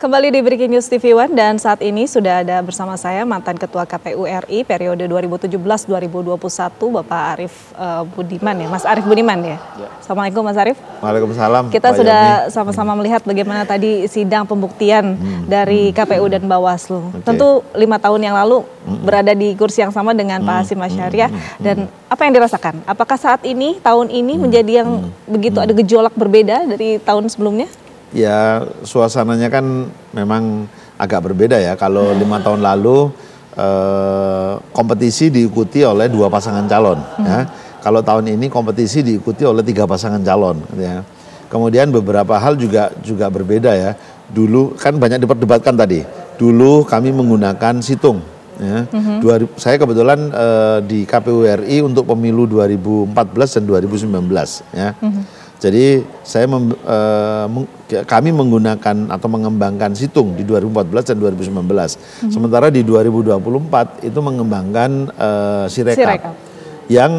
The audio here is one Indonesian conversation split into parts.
Kembali di Breaking News TV One dan saat ini sudah ada bersama saya mantan Ketua KPU RI periode 2017-2021 Bapak Arief Budiman ya, Mas Arief Budiman ya. Assalamualaikum Mas Arief. Waalaikumsalam. Kita sudah sama-sama melihat bagaimana tadi sidang pembuktian dari KPU dan Bawaslu. Tentu 5 tahun yang lalu berada di kursi yang sama dengan Pak Hasyim Asyariah dan apa yang dirasakan? Apakah saat ini tahun ini menjadi yang begitu ada gejolak berbeda dari tahun sebelumnya? Ya, suasananya kan memang agak berbeda ya. Kalau 5 tahun lalu kompetisi diikuti oleh 2 pasangan calon. Ya. Kalau tahun ini kompetisi diikuti oleh 3 pasangan calon. Ya. Kemudian beberapa hal juga berbeda ya. Dulu kan banyak diperdebatkan tadi. Dulu kami menggunakan situng. Ya. Saya kebetulan di KPU RI untuk pemilu 2014 dan 2019. Ya. Jadi kami menggunakan atau mengembangkan situng di 2014 dan 2019. Sementara di 2024 itu mengembangkan Sirekap. Yang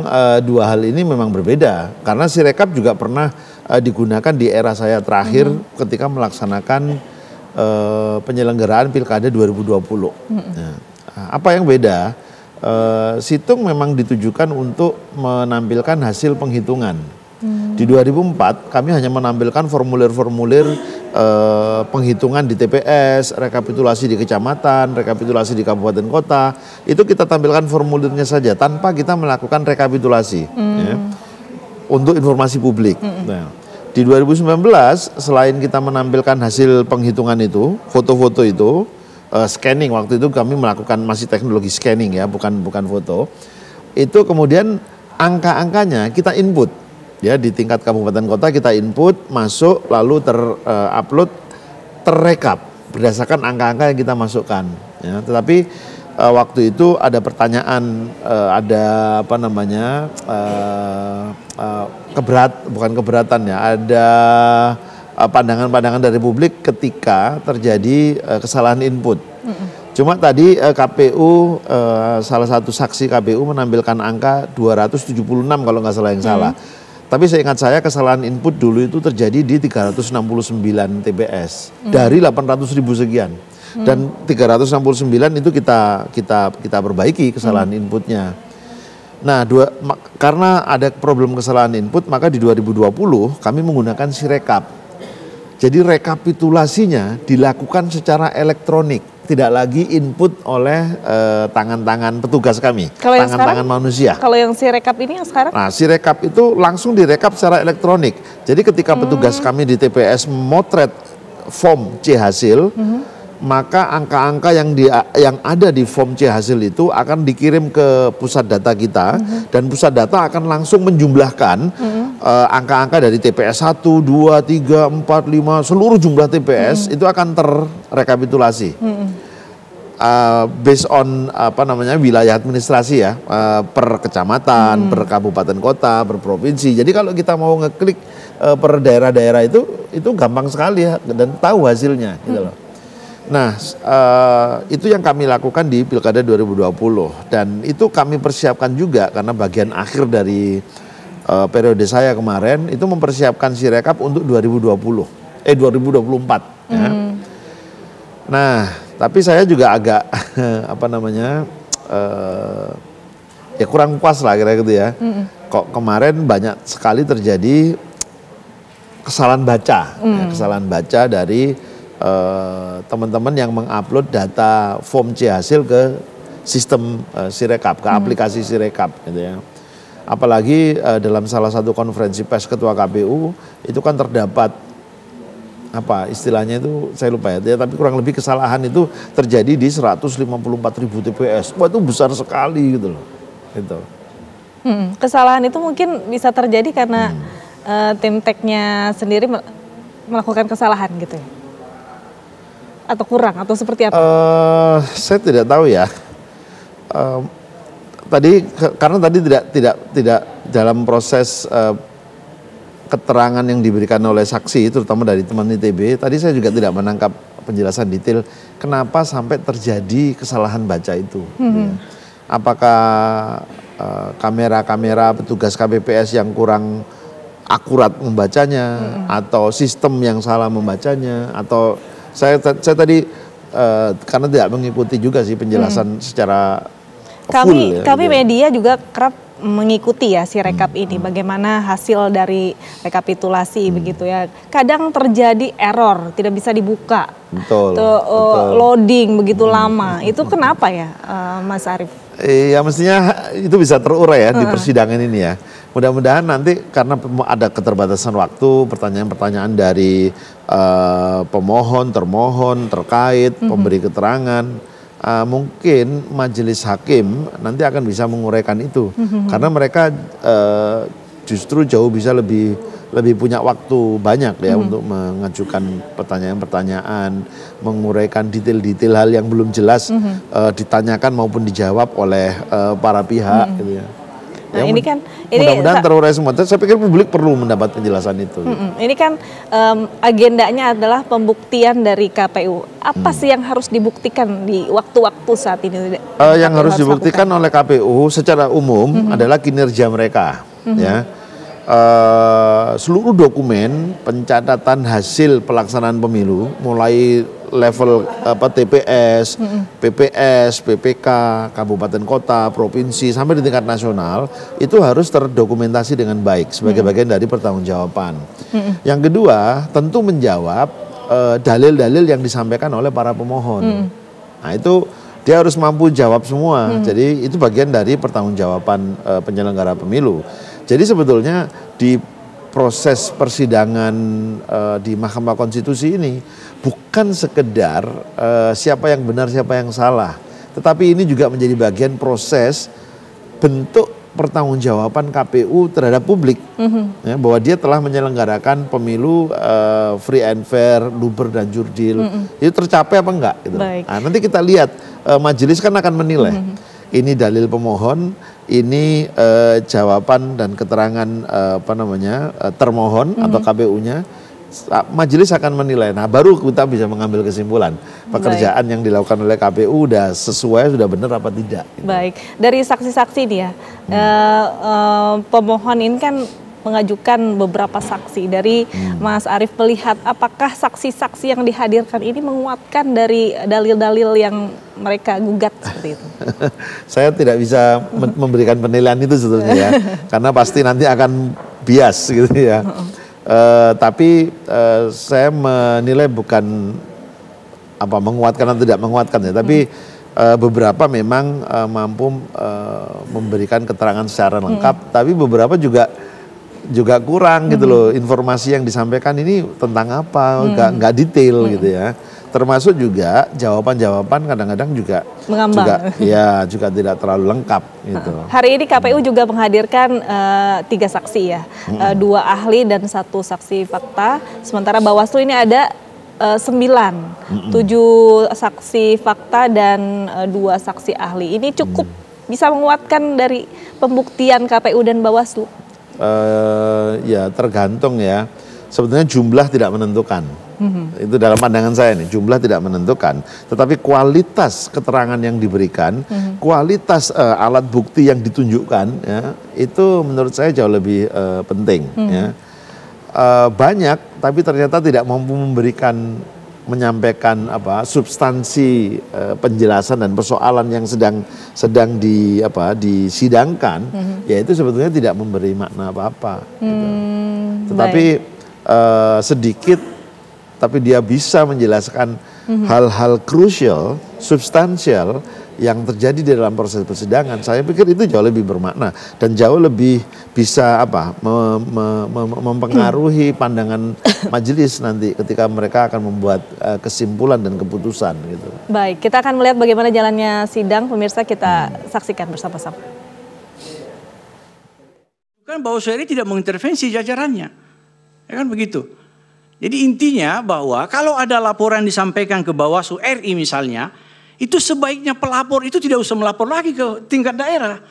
2 hal ini memang berbeda. Karena Sirekap juga pernah digunakan di era saya terakhir ketika melaksanakan penyelenggaraan Pilkada 2020. Nah, apa yang beda? Situng memang ditujukan untuk menampilkan hasil penghitungan. Di 2004 kami hanya menampilkan formulir-formulir penghitungan di TPS, rekapitulasi di kecamatan, rekapitulasi di kabupaten kota. Itu kita tampilkan formulirnya saja tanpa kita melakukan rekapitulasi ya, untuk informasi publik. Nah, di 2019 selain kita menampilkan hasil penghitungan itu, foto-foto itu, scanning, waktu itu kami melakukan masih teknologi scanning ya, bukan foto. Itu kemudian angka-angkanya kita input. Ya, di tingkat kabupaten kota kita input, masuk, lalu terupload, terrekap berdasarkan angka-angka yang kita masukkan. Ya, tetapi waktu itu ada pertanyaan, ada apa namanya, bukan keberatan ya, ada pandangan-pandangan dari publik ketika terjadi kesalahan input. Cuma tadi KPU, salah satu saksi KPU menampilkan angka 276 kalau nggak salah yang salah. Tapi seingat saya kesalahan input dulu itu terjadi di 369 TPS dari 800.000 sekian. Dan 369 itu kita perbaiki kesalahan inputnya. Nah, karena ada problem kesalahan input, maka di 2020 kami menggunakan Sirekap. Jadi rekapitulasinya dilakukan secara elektronik. Tidak lagi input oleh tangan-tangan petugas kami, tangan-tangan manusia. Kalau yang Sirekap ini yang sekarang? Nah, Sirekap itu langsung direkap secara elektronik. Jadi ketika petugas kami di TPS memotret form C hasil, maka angka-angka yang ada di form C hasil itu akan dikirim ke pusat data kita, dan pusat data akan langsung menjumlahkan angka-angka dari TPS 1, 2, 3, 4, 5, seluruh jumlah TPS itu akan terrekapitulasi. Based on wilayah administrasi ya, per kecamatan, per kabupaten kota, per provinsi. Jadi kalau kita mau ngeklik per daerah-daerah itu gampang sekali ya, dan tahu hasilnya gitu loh. Nah, itu yang kami lakukan di Pilkada 2020, dan itu kami persiapkan juga karena bagian akhir dari periode saya kemarin itu mempersiapkan Sirekap untuk 2024 ya. Nah, tapi saya juga agak ya kurang puas lah kira-kira gitu ya. Kok kemarin banyak sekali terjadi kesalahan baca, kesalahan baca dari teman-teman yang mengupload data form C hasil ke sistem Sirekap, ke aplikasi Sirekap gitu ya. Apalagi dalam salah satu konferensi pers Ketua KPU itu kan terdapat apa istilahnya itu saya lupa ya, tapi kurang lebih kesalahan itu terjadi di 154.000 TPS. Wah, itu besar sekali gitu loh. Gitu. Kesalahan itu mungkin bisa terjadi karena tim teknya sendiri melakukan kesalahan gitu ya? Atau kurang atau seperti apa? Saya tidak tahu ya. Karena tadi tidak dalam proses keterangan yang diberikan oleh saksi, terutama dari teman ITB, tadi saya juga tidak menangkap penjelasan detail kenapa sampai terjadi kesalahan baca itu. Apakah kamera-kamera petugas KPPS yang kurang akurat membacanya, atau sistem yang salah membacanya, atau Saya tadi karena tidak mengikuti juga sih penjelasan secara full. Kami media juga kerap mengikuti ya si rekap ini, bagaimana hasil dari rekapitulasi begitu ya. Kadang terjadi error, tidak bisa dibuka. Betul. Loading begitu lama. Itu kenapa ya, Mas Arief? Ya mestinya itu bisa terurai ya di persidangan ini ya. Mudah-mudahan nanti karena ada keterbatasan waktu, pertanyaan-pertanyaan dari pemohon, termohon, terkait, pemberi keterangan, mungkin majelis hakim nanti akan bisa menguraikan itu. Karena mereka justru jauh bisa lebih punya waktu banyak ya untuk mengajukan pertanyaan-pertanyaan, menguraikan detail-detail hal yang belum jelas ditanyakan maupun dijawab oleh para pihak gitu ya. Nah, ya, ini kan mudah-mudahan terurai semua. Saya pikir publik perlu mendapat penjelasan itu. Ini kan agendanya adalah pembuktian dari KPU. Apa sih yang harus dibuktikan di waktu-waktu saat ini? Yang harus dibuktikan oleh KPU secara umum adalah kinerja mereka, ya. Seluruh dokumen pencatatan hasil pelaksanaan pemilu, mulai level TPS, PPS, PPK, kabupaten kota, provinsi sampai di tingkat nasional itu harus terdokumentasi dengan baik sebagai bagian dari pertanggungjawaban. Yang kedua, tentu menjawab dalil-dalil yang disampaikan oleh para pemohon. Nah, itu dia harus mampu jawab semua. Jadi itu bagian dari pertanggungjawaban penyelenggara pemilu. Jadi sebetulnya di proses persidangan di Mahkamah Konstitusi ini bukan sekedar siapa yang benar siapa yang salah, tetapi ini juga menjadi bagian proses bentuk pertanggungjawaban KPU terhadap publik, ya, bahwa dia telah menyelenggarakan pemilu free and fair, luber dan jurdil. Itu tercapai apa enggak? Gitu. Nah, nanti kita lihat majelis kan akan menilai. Ini dalil pemohon, ini jawaban dan keterangan termohon atau KPU-nya. Majelis akan menilai. Nah, baru kita bisa mengambil kesimpulan pekerjaan yang dilakukan oleh KPU udah sesuai, sudah benar apa tidak. Gitu. Baik, dari saksi-saksi dia, pemohon ini kan mengajukan beberapa saksi. Dari Mas Arief melihat, apakah saksi-saksi yang dihadirkan ini menguatkan dari dalil-dalil yang mereka gugat seperti itu? Saya tidak bisa memberikan penilaian itu sebetulnya ya, karena pasti nanti akan bias gitu ya. Tapi saya menilai bukan menguatkan atau tidak menguatkan ya, tapi beberapa memang mampu memberikan keterangan secara lengkap, tapi beberapa juga kurang gitu loh, informasi yang disampaikan ini tentang apa, nggak detail gitu ya. Termasuk juga jawaban-jawaban kadang-kadang juga juga tidak terlalu lengkap gitu. Hari ini KPU juga menghadirkan 3 saksi ya, 2 ahli dan 1 saksi fakta. Sementara Bawaslu ini ada 9, 7 saksi fakta dan 2 saksi ahli. Ini cukup bisa menguatkan dari pembuktian KPU dan Bawaslu? Ya tergantung ya. Sebetulnya jumlah tidak menentukan. Itu dalam pandangan saya nih, jumlah tidak menentukan, tetapi kualitas keterangan yang diberikan, kualitas alat bukti yang ditunjukkan, ya, itu menurut saya jauh lebih penting. Ya. Banyak, tapi ternyata tidak mampu menyampaikan substansi penjelasan dan persoalan yang sedang disidangkan, ya itu sebetulnya tidak memberi makna apa-apa. Gitu. Tetapi sedikit, tapi dia bisa menjelaskan hal-hal krusial, substansial yang terjadi di dalam proses persidangan. Saya pikir itu jauh lebih bermakna dan jauh lebih bisa mempengaruhi pandangan majelis nanti ketika mereka akan membuat kesimpulan dan keputusan gitu. Baik, kita akan melihat bagaimana jalannya sidang, pemirsa, kita saksikan bersama-sama. Kan Bawaslu RI tidak mengintervensi jajarannya, ya kan begitu. Jadi intinya bahwa kalau ada laporan disampaikan ke Bawaslu RI misalnya, itu sebaiknya pelapor itu tidak usah melapor lagi ke tingkat daerah.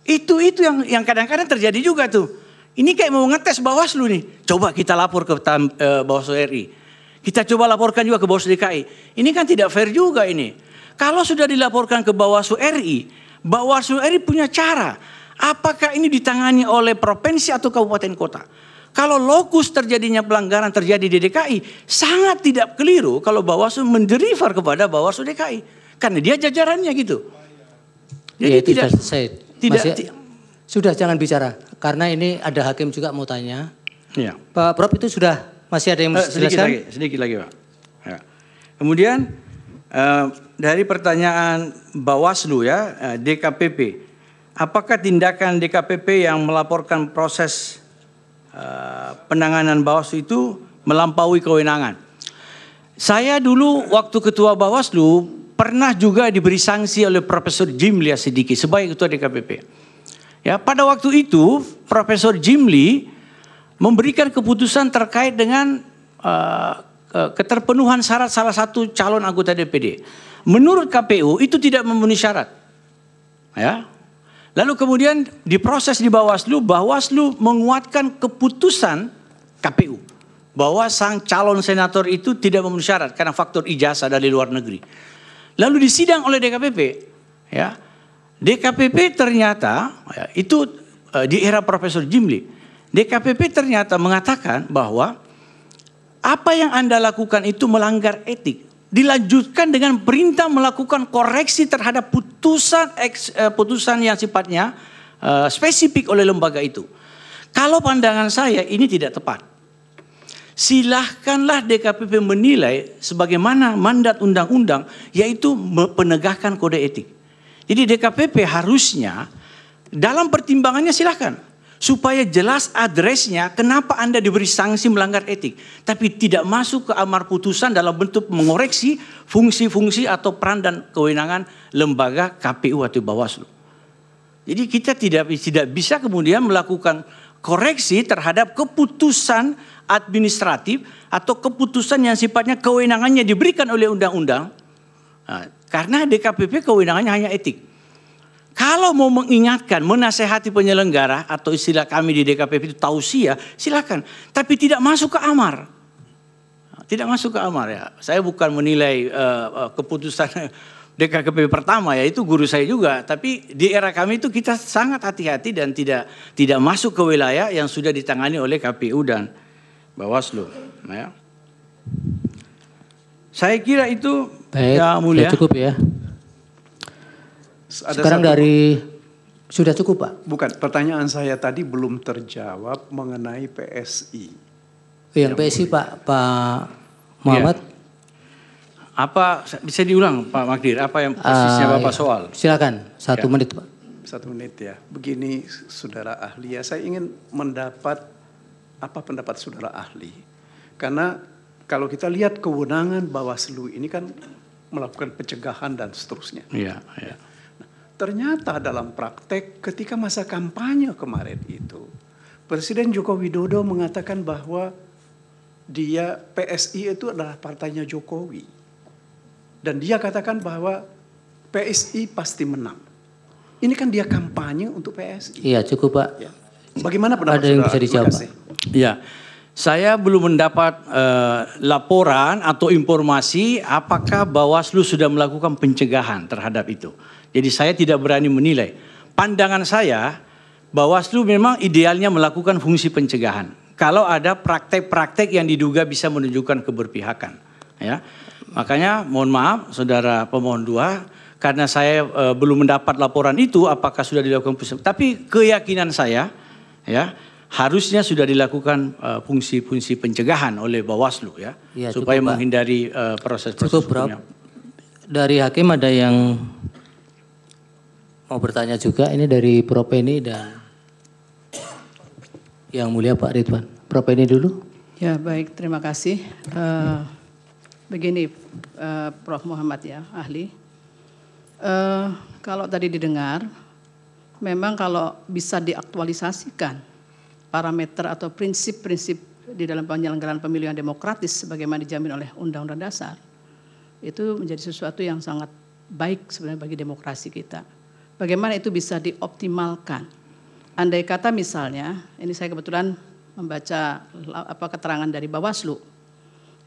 Itu yang kadang-kadang terjadi juga tuh. Ini kayak mau ngetes Bawaslu nih. Coba kita lapor ke Bawaslu RI. Kita coba laporkan juga ke Bawaslu DKI. Ini kan tidak fair juga ini. Kalau sudah dilaporkan ke Bawaslu RI punya cara. Apakah ini ditangani oleh provinsi atau kabupaten kota? kalau lokus terjadinya pelanggaran terjadi di DKI, sangat tidak keliru kalau Bawaslu menderivar kepada Bawaslu DKI. Karena dia jajarannya gitu. Jadi ya, tidak selesai. Sudah jangan bicara. Karena ini ada hakim juga mau tanya. Ya. Pak Prof itu sudah masih ada yang menjelaskan? Sedikit lagi Pak. Ya. Kemudian dari pertanyaan Bawaslu ya, DKPP. Apakah tindakan DKPP yang melaporkan proses penanganan Bawaslu itu melampaui kewenangan? Saya dulu waktu ketua Bawaslu pernah juga diberi sanksi oleh Profesor Jimli Asidiki sebagai ketua DKPP. Ya, pada waktu itu Profesor Jimli memberikan keputusan terkait dengan keterpenuhan syarat salah satu calon anggota DPD. Menurut KPU itu tidak memenuhi syarat. Ya. Lalu kemudian diproses di Bawaslu, Bawaslu menguatkan keputusan KPU bahwa sang calon senator itu tidak memenuhi syarat karena faktor ijazah dari luar negeri. Lalu disidang oleh DKPP, ya. DKPP ternyata ya, itu di era Profesor Jimli, DKPP ternyata mengatakan bahwa apa yang Anda lakukan itu melanggar etik. Dilanjutkan dengan perintah melakukan koreksi terhadap putusan yang sifatnya spesifik oleh lembaga itu. Kalau pandangan saya ini tidak tepat. Silahkanlah DKPP menilai sebagaimana mandat undang-undang, yaitu penegakan kode etik. Jadi DKPP harusnya dalam pertimbangannya silahkan. Supaya jelas adresnya kenapa Anda diberi sanksi melanggar etik. Tapi tidak masuk ke amar putusan dalam bentuk mengoreksi fungsi-fungsi atau peran dan kewenangan lembaga KPU atau Bawaslu. Jadi kita tidak bisa kemudian melakukan koreksi terhadap keputusan administratif atau keputusan yang sifatnya kewenangannya diberikan oleh undang-undang. Nah, karena DKPP kewenangannya hanya etik. Kalau mau mengingatkan, menasehati penyelenggara atau istilah kami di DKPP itu tausiah, silakan. Tapi tidak masuk ke amar. Tidak masuk ke amar ya. Saya bukan menilai keputusan DKPP pertama ya, itu guru saya juga. Tapi di era kami itu kita sangat hati-hati dan tidak masuk ke wilayah yang sudah ditangani oleh KPU dan Bawaslu. Ya. Saya kira itu baik, ya mulia. Cukup ya. Sekarang sudah cukup Pak? Bukan, pertanyaan saya tadi belum terjawab mengenai PSI. Yang PSI Pak Muhammad. Ya. Apa bisa diulang Pak Magdir? Apa yang persisnya Bapak soal? Silakan, 1 menit Pak. 1 menit ya. Begini saudara ahli ya, saya ingin mendapat apa pendapat saudara ahli. Karena kalau kita lihat kewenangan Bawaslu ini kan melakukan pencegahan dan seterusnya. Iya, iya. Ternyata dalam praktek ketika masa kampanye kemarin itu, Presiden Joko Widodo mengatakan bahwa dia PSI itu adalah partainya Jokowi. Dan dia katakan bahwa PSI pasti menang. Ini kan dia kampanye untuk PSI. Iya cukup Pak. Ya. Bagaimana pendapat ada yang bisa dijawab Pak? Iya. Saya belum mendapat laporan atau informasi apakah Bawaslu sudah melakukan pencegahan terhadap itu. Jadi saya tidak berani menilai. Pandangan saya, Bawaslu memang idealnya melakukan fungsi pencegahan. Kalau ada praktek-praktek yang diduga bisa menunjukkan keberpihakan. Ya. Makanya mohon maaf saudara pemohon 2, karena saya belum mendapat laporan itu apakah sudah dilakukan fungsi. Tapi keyakinan saya ya harusnya sudah dilakukan fungsi-fungsi pencegahan oleh Bawaslu ya, supaya cukup, menghindari proses-proses hukumnya. Dari hakim ada yang mau bertanya juga, ini dari Prof Eni dan yang mulia Pak Ridwan. Prof Eni dulu. Ya baik, terima kasih. Begini Prof Muhammad ya, ahli. Kalau tadi didengar, memang kalau bisa diaktualisasikan parameter atau prinsip-prinsip di dalam penyelenggaraan pemilu yang demokratis sebagaimana dijamin oleh Undang-Undang Dasar, itu menjadi sesuatu yang sangat baik sebenarnya bagi demokrasi kita. Bagaimana itu bisa dioptimalkan? Andai kata misalnya, ini saya kebetulan membaca keterangan dari Bawaslu,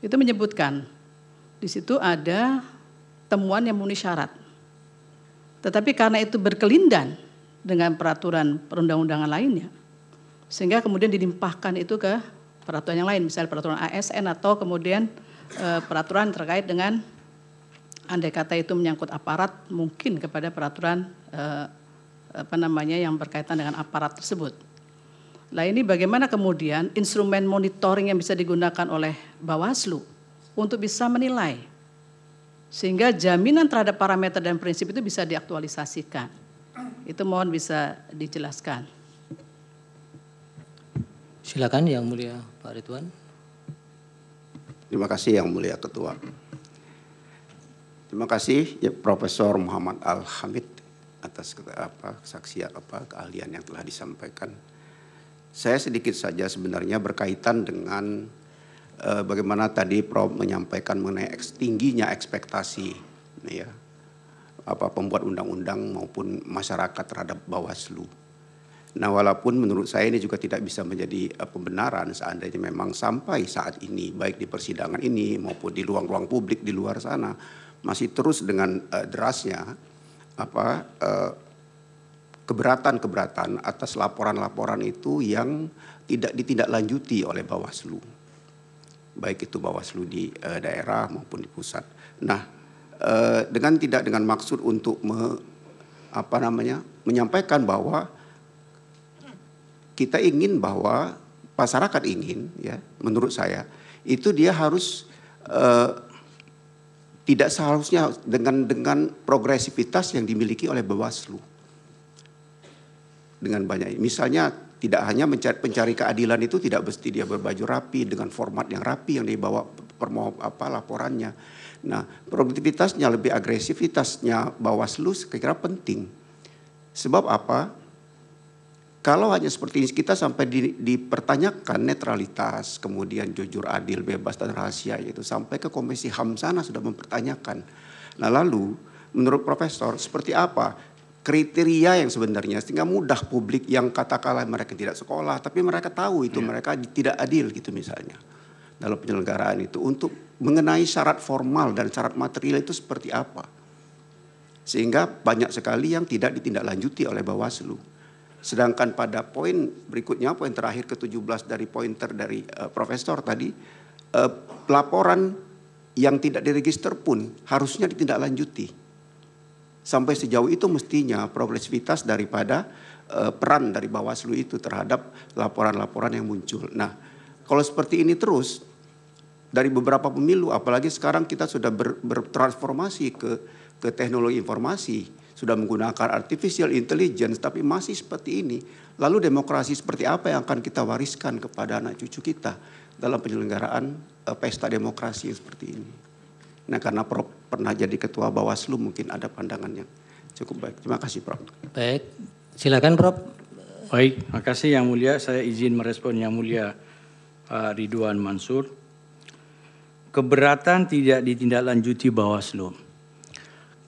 itu menyebutkan di situ ada temuan yang memenuhi syarat. Tetapi karena itu berkelindan dengan peraturan perundang-undangan lainnya, Sehingga kemudian dilimpahkan itu ke peraturan yang lain, misalnya peraturan ASN atau kemudian peraturan terkait dengan andai kata itu menyangkut aparat, mungkin kepada peraturan yang berkaitan dengan aparat tersebut. Nah ini bagaimana kemudian instrumen monitoring yang bisa digunakan oleh Bawaslu untuk bisa menilai, sehingga jaminan terhadap parameter dan prinsip itu bisa diaktualisasikan. Itu mohon bisa dijelaskan. Silakan Yang Mulia Pak Ridwan. Terima kasih Yang Mulia Ketua. Terima kasih ya, Profesor Muhammad Al-Hamid atas keahlian yang telah disampaikan. Saya sedikit saja sebenarnya berkaitan dengan bagaimana tadi Prof menyampaikan mengenai tingginya ekspektasi ya, pembuat undang-undang maupun masyarakat terhadap Bawaslu. Nah walaupun menurut saya ini juga tidak bisa menjadi pembenaran seandainya memang sampai saat ini baik di persidangan ini maupun di ruang-ruang publik di luar sana masih terus dengan derasnya keberatan-keberatan atas laporan-laporan itu yang tidak ditindaklanjuti oleh Bawaslu. Baik itu Bawaslu di daerah maupun di pusat. Nah, dengan maksud untuk menyampaikan bahwa kita ingin bahwa masyarakat ingin ya menurut saya itu dia harus tidak seharusnya dengan progresivitas yang dimiliki oleh Bawaslu. Dengan banyak misalnya tidak hanya pencari keadilan itu tidak mesti dia berbaju rapi dengan format yang rapi yang dibawa laporannya. Nah, produktivitasnya lebih agresivitasnya Bawaslu saya kira penting. Sebab apa? Kalau hanya seperti ini kita sampai dipertanyakan netralitas, kemudian jujur, adil, bebas dan rahasia itu sampai ke Komisi HAM sana sudah mempertanyakan. Nah lalu menurut Profesor seperti apa kriteria yang sebenarnya sehingga mudah publik yang katakanlah mereka tidak sekolah tapi mereka tahu itu mereka tidak adil gitu misalnya dalam penyelenggaraan itu untuk mengenai syarat formal dan syarat material itu seperti apa. Sehingga banyak sekali yang tidak ditindaklanjuti oleh Bawaslu. Sedangkan pada poin berikutnya, poin terakhir ke-17 dari pointer dari Profesor tadi, laporan yang tidak diregister pun harusnya ditindaklanjuti. Sampai sejauh itu mestinya progresivitas daripada peran dari Bawaslu itu terhadap laporan-laporan yang muncul. Nah, kalau seperti ini terus, dari beberapa pemilu, apalagi sekarang kita sudah bertransformasi ke teknologi informasi, sudah menggunakan artificial intelligence, tapi masih seperti ini. Lalu demokrasi seperti apa yang akan kita wariskan kepada anak cucu kita dalam penyelenggaraan pesta demokrasi seperti ini. Nah karena Prof pernah jadi ketua Bawaslu mungkin ada pandangan yang cukup baik. Terima kasih Prof. Baik, silakan Prof. Baik, terima kasih Yang Mulia. Saya izin merespon Yang Mulia Ridwan Mansur. Keberatan tidak ditindaklanjuti Bawaslu.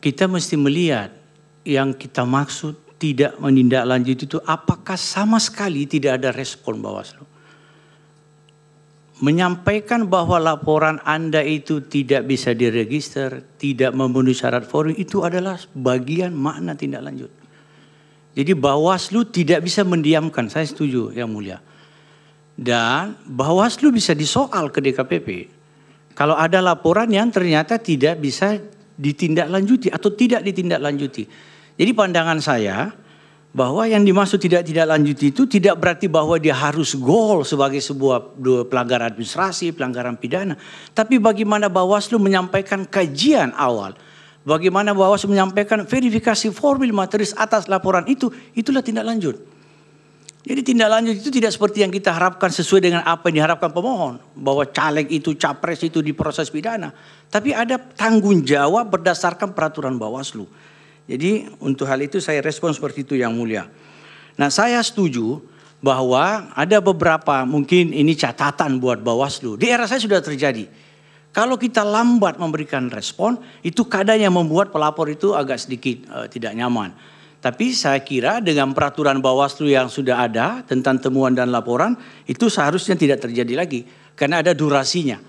Kita mesti melihat yang kita maksud tidak menindaklanjuti itu apakah sama sekali tidak ada respon Bawaslu. Menyampaikan bahwa laporan Anda itu tidak bisa diregister, tidak memenuhi syarat forum itu adalah bagian makna tindak lanjut. Jadi Bawaslu tidak bisa mendiamkan, saya setuju Yang Mulia. Dan Bawaslu bisa disoal ke DKPP kalau ada laporan yang ternyata tidak bisa ditindaklanjuti atau tidak ditindaklanjuti. Jadi pandangan saya bahwa yang dimaksud tidak lanjuti itu tidak berarti bahwa dia harus gol sebagai sebuah pelanggaran administrasi, pelanggaran pidana. Tapi bagaimana Bawaslu menyampaikan kajian awal, bagaimana Bawaslu menyampaikan verifikasi formil materis atas laporan itu, itulah tindak lanjut. Jadi tindak lanjut itu tidak seperti yang kita harapkan sesuai dengan apa yang diharapkan pemohon. Bahwa caleg itu, capres itu diproses pidana. Tapi ada tanggung jawab berdasarkan peraturan Bawaslu. Jadi untuk hal itu saya respon seperti itu Yang Mulia. Nah saya setuju bahwa ada beberapa mungkin ini catatan buat Bawaslu. Di era saya sudah terjadi. Kalau kita lambat memberikan respon itu kadang yang membuat pelapor itu agak sedikit tidak nyaman. Tapi saya kira dengan peraturan Bawaslu yang sudah ada tentang temuan dan laporan itu seharusnya tidak terjadi lagi. Karena ada durasinya.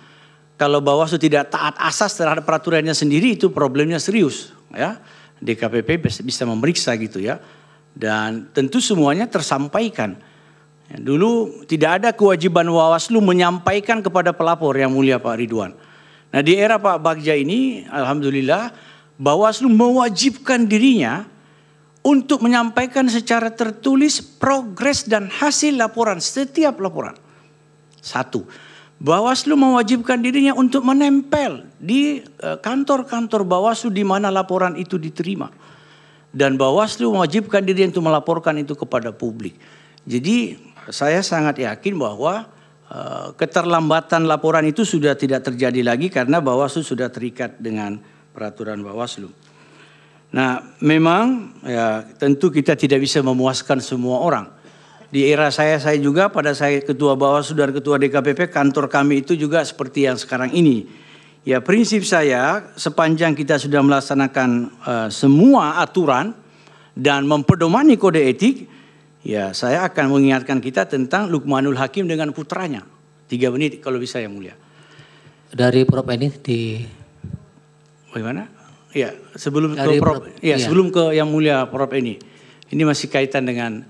Kalau Bawaslu tidak taat asas terhadap peraturannya sendiri itu problemnya serius. Ya. DKPP bisa memeriksa gitu ya. Dan tentu semuanya tersampaikan. Dulu tidak ada kewajiban Bawaslu menyampaikan kepada pelapor yang mulia Pak Ridwan. Nah di era Pak Bagja ini alhamdulillah Bawaslu mewajibkan dirinya untuk menyampaikan secara tertulis progres dan hasil laporan setiap laporan. Satu, Bawaslu mewajibkan dirinya untuk menempel di kantor-kantor Bawaslu di mana laporan itu diterima. Dan Bawaslu mewajibkan dirinya untuk melaporkan itu kepada publik. Jadi saya sangat yakin bahwa keterlambatan laporan itu sudah tidak terjadi lagi karena Bawaslu sudah terikat dengan peraturan Bawaslu. Nah, memang ya tentu kita tidak bisa memuaskan semua orang. Di era saya juga pada saya ketua Bawaslu dan ketua DKPP, kantor kami itu juga seperti yang sekarang ini. Ya, prinsip saya sepanjang kita sudah melaksanakan semua aturan dan mempedomani kode etik, ya saya akan mengingatkan kita tentang Lukmanul Hakim dengan putranya. 3 menit kalau bisa yang mulia. Dari Prof Eni di bagaimana? Ya, sebelum ke Prof, sebelum ke yang mulia Prof Eni. Ini masih kaitan dengan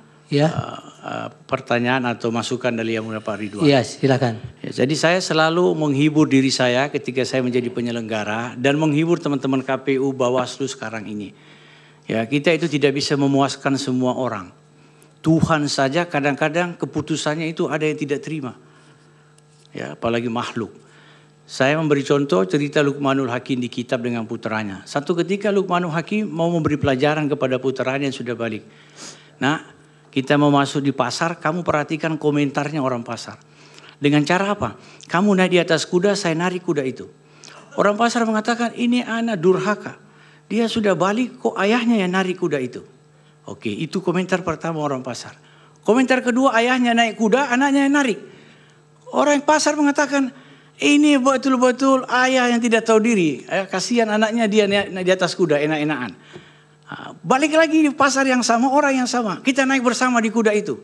pertanyaan atau masukan dari yang mulia Pak Ridwan. Iya, silakan. Ya, jadi saya selalu menghibur diri saya ketika saya menjadi penyelenggara dan menghibur teman-teman KPU Bawaslu sekarang ini. Ya, kita itu tidak bisa memuaskan semua orang. Tuhan saja kadang-kadang keputusannya itu ada yang tidak terima. Ya, apalagi makhluk. Saya memberi contoh cerita Lukmanul Hakim di kitab dengan putranya. Satu ketika Lukmanul Hakim mau memberi pelajaran kepada putranya yang sudah balik. Nah, kita mau masuk di pasar, kamu perhatikan komentarnya orang pasar. Dengan cara apa? Kamu naik di atas kuda, saya narik kuda itu. Orang pasar mengatakan, ini anak durhaka. Dia sudah balik, kok ayahnya yang narik kuda itu. Oke, itu komentar pertama orang pasar. Komentar kedua, ayahnya naik kuda, anaknya yang narik. Orang pasar mengatakan, ini betul-betul ayah yang tidak tahu diri. Kasihan anaknya dia naik di atas kuda, enak-enakan. Balik lagi di pasar yang sama, orang yang sama. Kita naik bersama di kuda itu.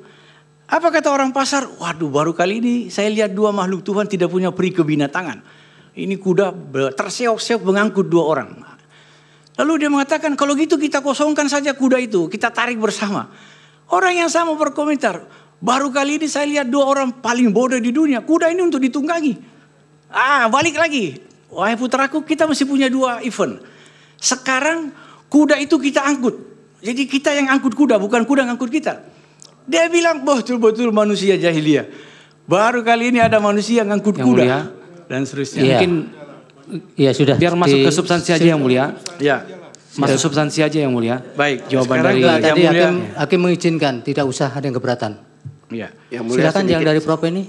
Apa kata orang pasar? Waduh, baru kali ini saya lihat 2 makhluk Tuhan tidak punya peri kebinatangan. Ini kuda terseok-seok mengangkut 2 orang. Lalu dia mengatakan, kalau gitu kita kosongkan saja kuda itu. Kita tarik bersama. Orang yang sama berkomentar, baru kali ini saya lihat 2 orang paling bodoh di dunia. Kuda ini untuk ditunggangi. Balik lagi. Wahai putraku, kita masih punya 2 event. Sekarang kuda itu kita angkut. Jadi kita yang angkut kuda, bukan kuda yang angkut kita. Dia bilang, betul-betul manusia jahiliyah. Baru kali ini ada manusia yang angkut kuda. Mulia. Dan seterusnya. Iya. Mungkin ya sudah. Biar masuk ke substansi aja yang mulia. Ya. Masuk substansi aja yang mulia. Baik. Jawaban dari tadi hakim mengizinkan, tidak usah ada yang keberatan. Ya. Silakan yang dari Prof Eni.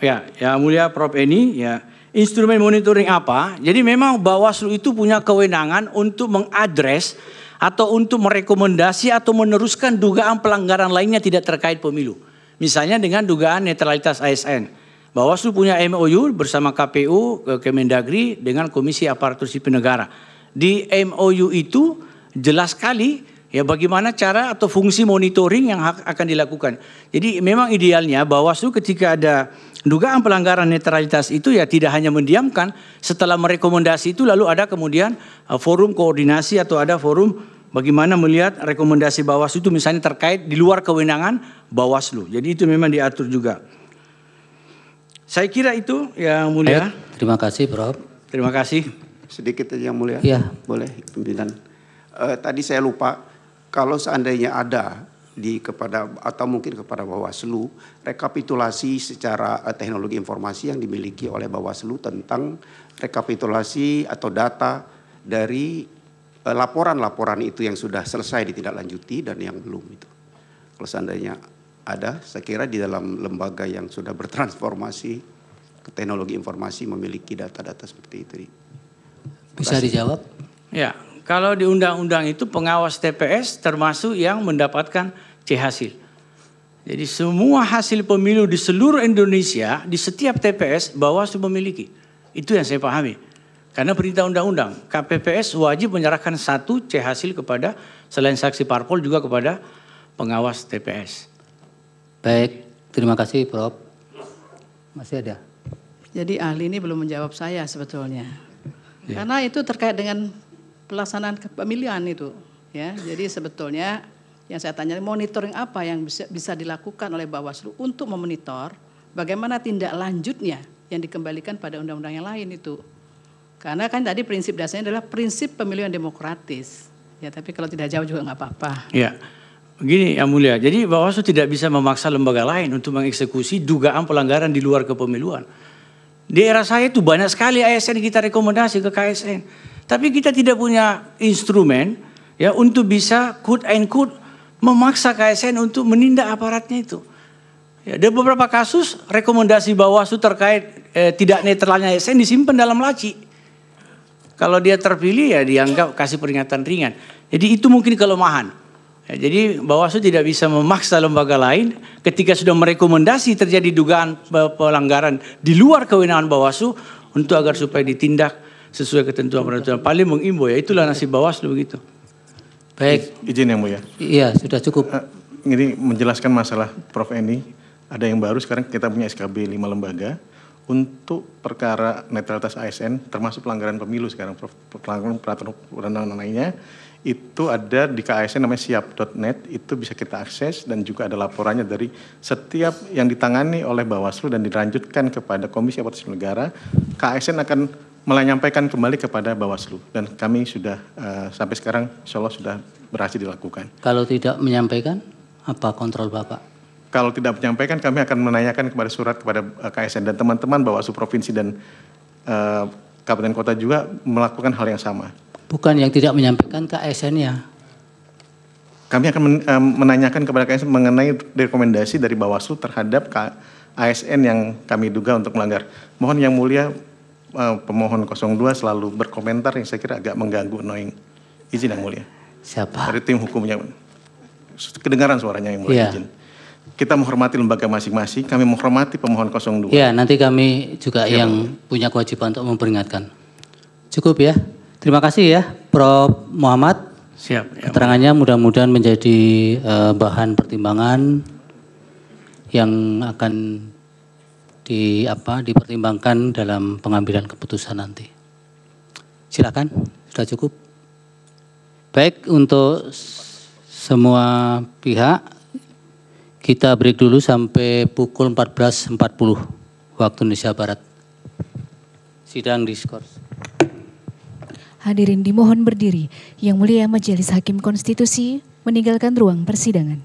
Ya, yang mulia Prof Eni, ya. Instrumen monitoring apa? Jadi memang Bawaslu itu punya kewenangan untuk mengadres atau untuk merekomendasi atau meneruskan dugaan pelanggaran lainnya tidak terkait pemilu. Misalnya dengan dugaan netralitas ASN. Bawaslu punya MOU bersama KPU, Kemendagri dengan Komisi Aparatur Sipil Negara. Di MOU itu jelas sekali ya bagaimana cara atau fungsi monitoring yang akan dilakukan. Jadi memang idealnya Bawaslu ketika ada dugaan pelanggaran netralitas itu ya tidak hanya mendiamkan, setelah merekomendasi itu lalu ada kemudian forum koordinasi atau ada forum bagaimana melihat rekomendasi Bawaslu itu misalnya terkait di luar kewenangan Bawaslu. Jadi itu memang diatur juga. Saya kira itu yang mulia. Terima kasih Prof. Terima kasih. Sedikit aja yang mulia. Ya. Boleh pimpinan. Tadi saya lupa kalau seandainya ada kepada atau mungkin kepada Bawaslu rekapitulasi secara teknologi informasi yang dimiliki oleh Bawaslu tentang rekapitulasi atau data dari laporan-laporan itu yang sudah selesai ditindaklanjuti dan yang belum itu. Kalau seandainya ada, saya kira di dalam lembaga yang sudah bertransformasi ke teknologi informasi memiliki data-data seperti itu. Bisa dijawab? Ya, kalau di undang-undang itu pengawas TPS termasuk yang mendapatkan C hasil. Jadi semua hasil pemilu di seluruh Indonesia di setiap TPS Bawaslu memiliki. Itu yang saya pahami. Karena perintah undang-undang KPPS wajib menyerahkan 1 C hasil kepada selain saksi parpol juga kepada pengawas TPS. Baik, terima kasih Prof. Masih ada. Jadi ahli ini belum menjawab saya sebetulnya. Ya. Karena itu terkait dengan pelaksanaan kepemilian itu, ya. Jadi sebetulnya Yang saya tanya, monitoring apa yang bisa dilakukan oleh Bawaslu untuk memonitor bagaimana tindak lanjutnya yang dikembalikan pada undang-undang yang lain itu. Karena kan tadi prinsip dasarnya adalah prinsip pemilu yang demokratis. Ya, tapi kalau tidak jauh juga nggak apa-apa. Ya, begini Yang Mulia. Jadi Bawaslu tidak bisa memaksa lembaga lain untuk mengeksekusi dugaan pelanggaran di luar kepemiluan. Di era saya itu banyak sekali ASN kita rekomendasi ke KSN. Tapi kita tidak punya instrumen ya untuk bisa quote and quote memaksa KSN untuk menindak aparatnya itu. Ya, ada beberapa kasus rekomendasi Bawaslu terkait tidak netralnya ASN disimpan dalam laci. Kalau dia terpilih ya dianggap kasih peringatan ringan. Jadi itu mungkin kelemahan. Ya, jadi Bawaslu tidak bisa memaksa lembaga lain ketika sudah merekomendasi terjadi dugaan pelanggaran di luar kewenangan Bawaslu untuk agar supaya ditindak sesuai ketentuan peraturan. Paling mengimbau ya itulah nasib Bawaslu begitu. Baik, izin Yang Mulia. Iya, sudah cukup. Ini menjelaskan masalah Prof Eni. Ada yang baru sekarang kita punya SKB 5 lembaga untuk perkara netralitas ASN termasuk pelanggaran pemilu sekarang Prof. Pelanggaran peraturan perundang-undangan lainnya itu ada di KASN namanya siap.net, itu bisa kita akses dan juga ada laporannya dari setiap yang ditangani oleh Bawaslu dan dilanjutkan kepada Komisi Aparatur Negara. KASN akan menyampaikan kembali kepada Bawaslu dan kami sudah sampai sekarang insya Allah sudah berhasil dilakukan. Kalau tidak menyampaikan, apa kontrol Bapak? Kalau tidak menyampaikan kami akan menanyakan kepada surat kepada KASN dan teman-teman Bawaslu Provinsi dan Kabupaten Kota juga melakukan hal yang sama. Bukan yang tidak menyampaikan ke ASN-nya. Kami akan menanyakan kepada KASN mengenai rekomendasi dari Bawaslu terhadap ASN yang kami duga untuk melanggar. Mohon Yang Mulia pemohon 02 selalu berkomentar yang saya kira agak mengganggu, annoying. Izin Yang Mulia. Siapa? Dari tim hukumnya. Kedengaran suaranya Yang Mulia, ya. Izin. Kita menghormati lembaga masing-masing, kami menghormati pemohon 02. Ya, nanti kami juga yang punya kewajiban untuk memperingatkan. Cukup ya. Terima kasih ya, Prof. Muhammad. Siap. Ya, keterangannya mudah-mudahan menjadi bahan pertimbangan yang akan dipertimbangkan dalam pengambilan keputusan nanti. Silakan, sudah cukup. Baik, untuk semua pihak kita break dulu sampai pukul 14.40 waktu Indonesia Barat. Sidang diskors. Hadirin dimohon berdiri. Yang Mulia Majelis Hakim Konstitusi meninggalkan ruang persidangan.